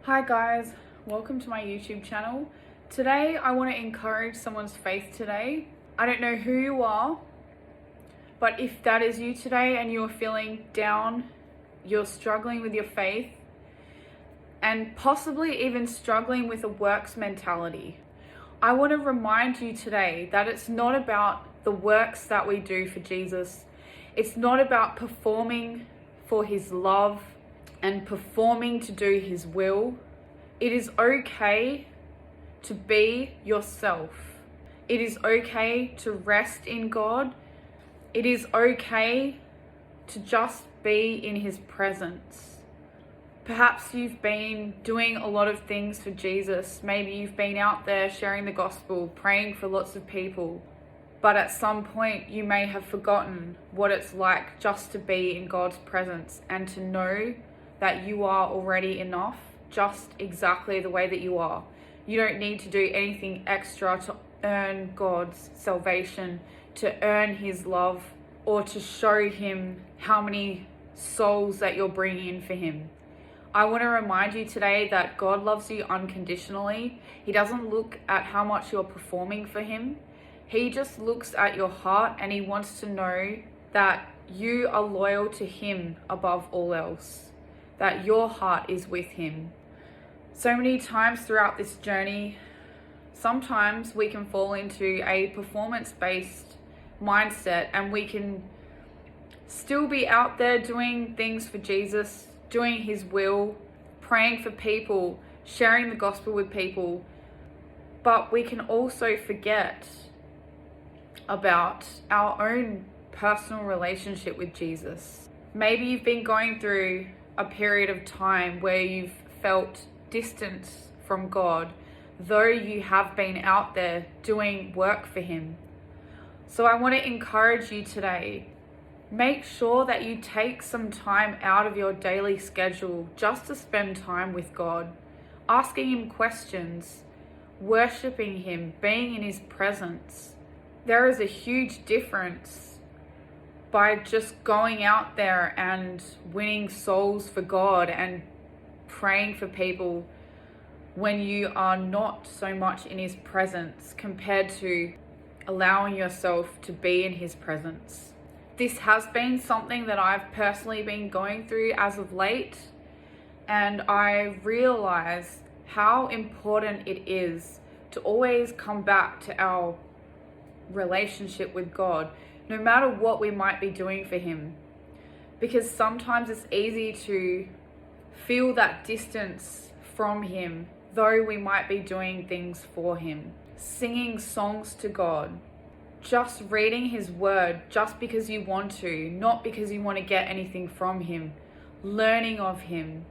Hi guys, welcome to my YouTube channel. Today I want to encourage someone's faith today. I don't know who you are, but if that is you today and you're feeling down, you're struggling with your faith, and possibly even struggling with a works mentality, I want to remind you today that it's not about the works that we do for Jesus. It's not about performing for his love and performing to do his will. It is okay to be yourself. It is okay to rest in God. It is okay to just be in his presence. Perhaps you've been doing a lot of things for Jesus. Maybe you've been out there sharing the gospel, praying for lots of people. But at some point you may have forgotten what it's like just to be in God's presence and to know that you are already enough, just exactly the way that you are. You don't need to do anything extra to earn God's salvation, to earn his love, or to show him how many souls that you're bringing in for him. I want to remind you today that God loves you unconditionally. He doesn't look at how much you're performing for him. He just looks at your heart, and he wants to know that you are loyal to him above all else, that your heart is with him. So many times throughout this journey, sometimes we can fall into a performance-based mindset, and we can still be out there doing things for Jesus, doing his will, praying for people, sharing the gospel with people, but we can also forget about our own personal relationship with Jesus. Maybe you've been going through a period of time where you've felt distance from God, though you have been out there doing work for him. So I want to encourage you today, make sure that you take some time out of your daily schedule just to spend time with God, asking him questions, worshiping him, being in his presence. There is a huge difference by just going out there and winning souls for God and praying for people when you are not so much in his presence compared to allowing yourself to be in his presence. This has been something that I've personally been going through as of late, and I realize how important it is to always come back to our relationship with God, no matter what we might be doing for him. Because sometimes it's easy to feel that distance from him, though we might be doing things for him. Singing songs to God, just reading his word just because you want to, not because you want to get anything from him. Learning of him,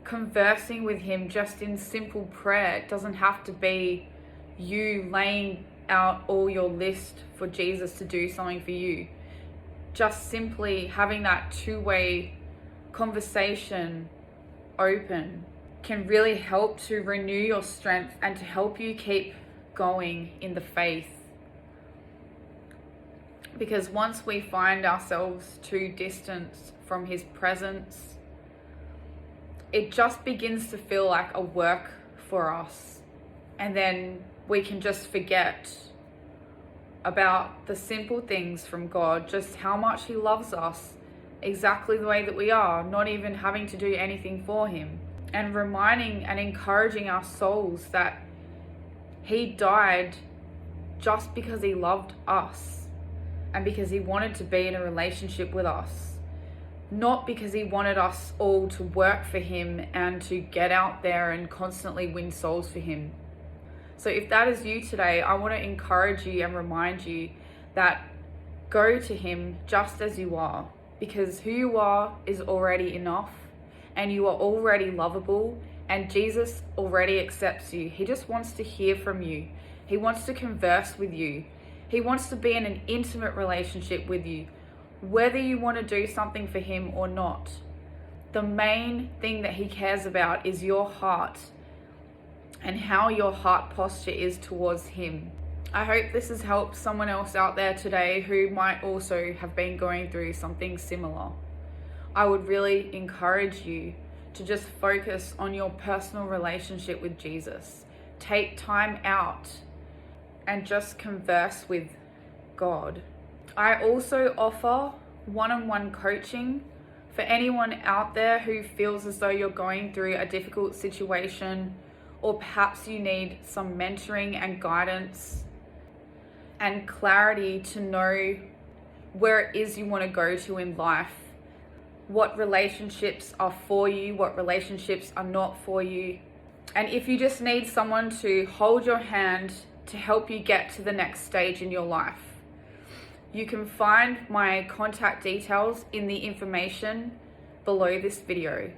conversing with him just in simple prayer. It doesn't have to be you laying out all your list for Jesus to do something for you. Just simply having that two-way conversation open can really help to renew your strength and to help you keep going in the faith. Because once we find ourselves too distant from his presence, it just begins to feel like a work for us. And then we can just forget about the simple things from God, just how much he loves us exactly the way that we are, not even having to do anything for him. And reminding and encouraging our souls that he died just because he loved us and because he wanted to be in a relationship with us, not because he wanted us all to work for him and to get out there and constantly win souls for him. So if that is you today, I want to encourage you and remind you that go to him just as you are, because who you are is already enough, and you are already lovable, and Jesus already accepts you. He just wants to hear from you. He wants to converse with you. He wants to be in an intimate relationship with you, whether you want to do something for him or not. The main thing that he cares about is your heart and how your heart posture is towards him. I hope this has helped someone else out there today who might also have been going through something similar. I would really encourage you to just focus on your personal relationship with Jesus. Take time out and just converse with God. I also offer one-on-one coaching for anyone out there who feels as though you're going through a difficult situation, or perhaps you need some mentoring and guidance and clarity to know where it is you want to go to in life, what relationships are for you, what relationships are not for you. And if you just need someone to hold your hand to help you get to the next stage in your life, you can find my contact details in the information below this video.